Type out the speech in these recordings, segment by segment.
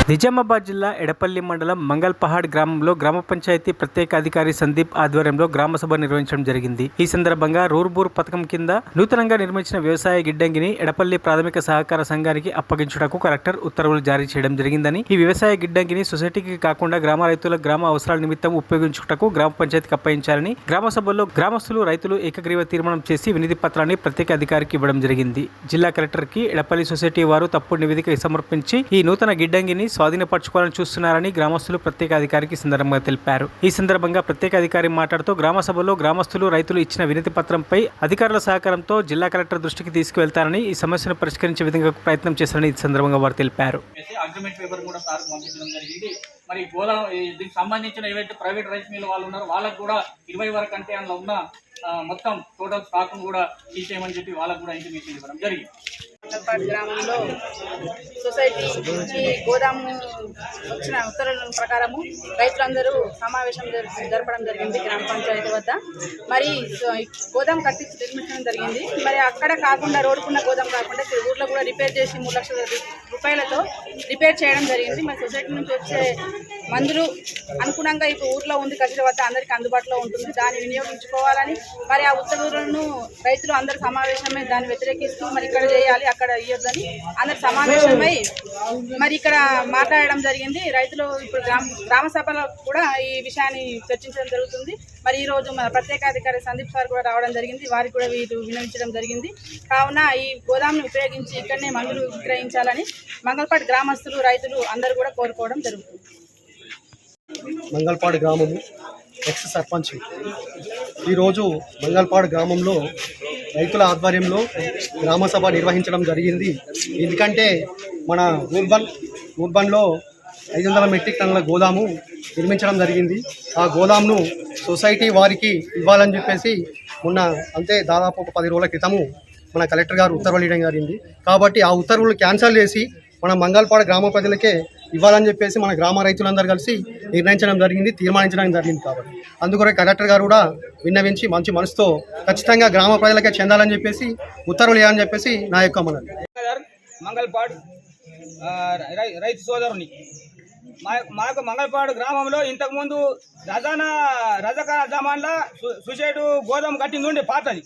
నిజామాబాద్ జిల్లా ఎడపల్లి మండలం మంగల్పహాడ్ గ్రామంలో గ్రామ పంచాయతీ ప్రత్యేక అధికారి సందీప్ ఆధ్వర్యంలో గ్రామ సభ నిర్వహించడం జరిగింది. ఈ సందర్భంగా రూర్బూర్ పథకం కింద నూతనంగా నిర్మించిన వ్యవసాయ గిడ్డంగిని ఎడపల్లి ప్రాథమిక సహకార సంఘానికి అప్పగించుటకు కలెక్టర్ ఉత్తర్వులు జారీ చేయడం జరిగిందని, ఈ వ్యవసాయ గిడ్డంగిని సొసైటీకి కాకుండా గ్రామ రైతుల గ్రామ అవసరాల నిమిత్తం ఉపయోగించుటకు గ్రామ పంచాయతీకి అప్పగించాలని గ్రామ సభలో గ్రామస్తులు రైతులు ఏకగ్రీవ తీర్మానం చేసి వినతి పత్రాన్ని ప్రత్యేక అధికారికి ఇవ్వడం జరిగింది. జిల్లా కలెక్టర్ కి ఎడపల్లి సొసైటీ వారు తప్పుడు నివేదిక సమర్పించి ఈ నూతన గిడ్డంగిని స్వాధీనపరచుకోవాలని చూస్తున్నారని గ్రామస్తులు ప్రత్యేక అధికారికి సందర్భంగా తెలిపారు. ఈ సందర్భంగా ప్రత్యేక అధికారి మాట్లాడుతూ గ్రామ సభలో గ్రామస్తులు రైతులు ఇచ్చిన వినతి పత్రంపై అధికారుల సహకారంతో జిల్లా కలెక్టర్ దృష్టికి తీసుకువెళ్తారని, ఈ సమస్యను పరిష్కరించే విధంగా ప్రయత్నం చేస్తారని ఈ సందర్భంగా వారు తెలిపారు. మరి గోదాం దీనికి సంబంధించిన ఏవైతే ప్రైవేట్ రైస్ మిల్ వాళ్ళు ఉన్నారో వాళ్ళకు కూడా 20 వరకు అంటే అందులో ఉన్న మొత్తం టోటల్ స్టాక్ కూడా తీసేయమని చెప్పి వాళ్ళకు కూడా ఇంటిమేషన్ ఇవ్వడం జరిగింది. గ్రామంలో సొసైటీ నుంచి గోదాము వచ్చిన ఉత్తర్వుల ప్రకారము రైతులందరూ సమావేశం జరపడం జరిగింది గ్రామ పంచాయతీ వద్ద. మరి గోదాం కట్టించి నిర్మించడం జరిగింది. మరి అక్కడ కాకుండా రోడ్డుకున్న గోదాం కాకుండా ఊర్లో కూడా రిపేర్ చేసి 3 లక్షల రూపాయలతో రిపేర్ చేయడం జరిగింది. మరి సొసైటీ నుంచి వచ్చే మందులు అనుగుణంగా ఇప్పుడు ఊర్లో ఉంది కసిర వద్ద అందరికీ అందుబాటులో ఉంటుంది, దాన్ని వినియోగించుకోవాలని మరి ఆ ఉత్తర్వులను రైతులు అందరు సమావేశమై దాన్ని వ్యతిరేకిస్తూ మరి ఇక్కడ చేయాలి అక్కడ ఇవ్వద్దని అందరు సమావేశమై మరి ఇక్కడ మాట్లాడడం జరిగింది. రైతులు ఇప్పుడు గ్రామ సభలో కూడా ఈ విషయాన్ని చర్చించడం జరుగుతుంది. మరి ఈరోజు మన ప్రత్యేక అధికారి సందీప్ సార్ కూడా రావడం జరిగింది, వారికి కూడా వీరు వినియోగించడం జరిగింది. కావున ఈ గోదాంని ఉపయోగించి ఇక్కడనే మందులు విక్రయించాలని మంగల్పాడు గ్రామస్తులు రైతులు అందరూ కూడా కోరుకోవడం జరుగుతుంది. మంగల్పాడు గ్రామము ఎక్స్ సర్పంచ్ ఈరోజు మంగల్పాడు గ్రామంలో రైతుల ఆధ్వర్యంలో గ్రామ సభ నిర్వహించడం జరిగింది. ఎందుకంటే మన రూర్బన్లో 500 మెట్రిక్ టన్నుల గోదాము నిర్మించడం జరిగింది. ఆ గోదాంను సొసైటీ వారికి ఇవ్వాలని చెప్పేసి మొన్న అంతే దాదాపు ఒక 10 రోజుల క్రితము మన కలెక్టర్ గారు ఉత్తర్వులు ఇవ్వడం జరిగింది. కాబట్టి ఆ ఉత్తర్వులు క్యాన్సల్ చేసి మన మంగల్పాడు గ్రామ ప్రజలకే ఇవ్వాలని చెప్పేసి మన గ్రామ రైతులందరూ కలిసి నిర్ణయించడం జరిగింది, తీర్మానించడం జరిగింది. కాబట్టి అందుకొరకు కలెక్టర్ గారు కూడా విన్నవించి మంచి మనసుతో ఖచ్చితంగా గ్రామ ప్రజలకే చెందాలని చెప్పేసి ఉత్తర్వులు ఇవ్వాలని చెప్పేసి నా యొక్క మనవి. మంగల్పాడు రైతు సోదరుని మాకు మంగల్పాడు గ్రామంలో ఇంతకుముందు రజకా జమాన్లో సుసైడు గోదాం కట్టింది ఉండే పాతది,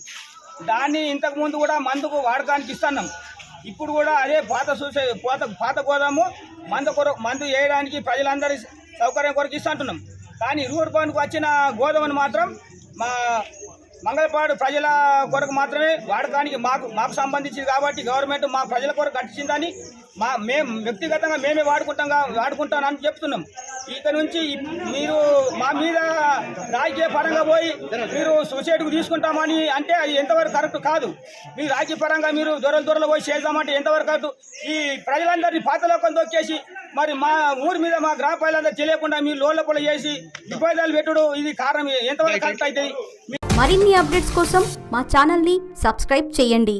దాన్ని ఇంతకుముందు కూడా మందుకు వాడకానికి ఇస్తున్నాం. ఇప్పుడు కూడా అదే పాత గోదాము మందు వేయడానికి ప్రజలందరి సౌకర్యం కొరకు ఇస్తుంటున్నాం. కానీ రూర్బన్కు వచ్చిన గోదామును మాత్రం మా మంగళపాడు ప్రజల కొరకు మాత్రమే వాడకానికి మాకు సంబంధించింది కాబట్టి గవర్నమెంట్ మా ప్రజల కొరకు కట్టించిందని మేము వ్యక్తిగతంగా మేమే వాడుకుంటానని చెప్తున్నాం. ఇక నుంచి మీరు మా మీద రాజకీయ పరంగా పోయి మీరు సొసైటీకి తీసుకుంటామని అంటే అది ఎంతవరకు కరెక్ట్ కాదు. మీరు రాజకీయ పరంగా మీరు దూరంలో పోయి చేద్దామంటే ఎంతవరకు కాదు. ఈ ప్రజలందరినీ పాతలోకం తొక్కేసి మరి మా ఊరి మీద మా గ్రామ ప్రజలందరూ తెలియకుండా మీరు లోపల చేసి విభేదాలు పెట్టుడు ఇది కారణం ఎంతవరకు కరెక్ట్ అవుతుంది. మరిన్ని అప్డేట్స్ కోసం మా ఛానల్ని సబ్స్క్రైబ్ చేయండి.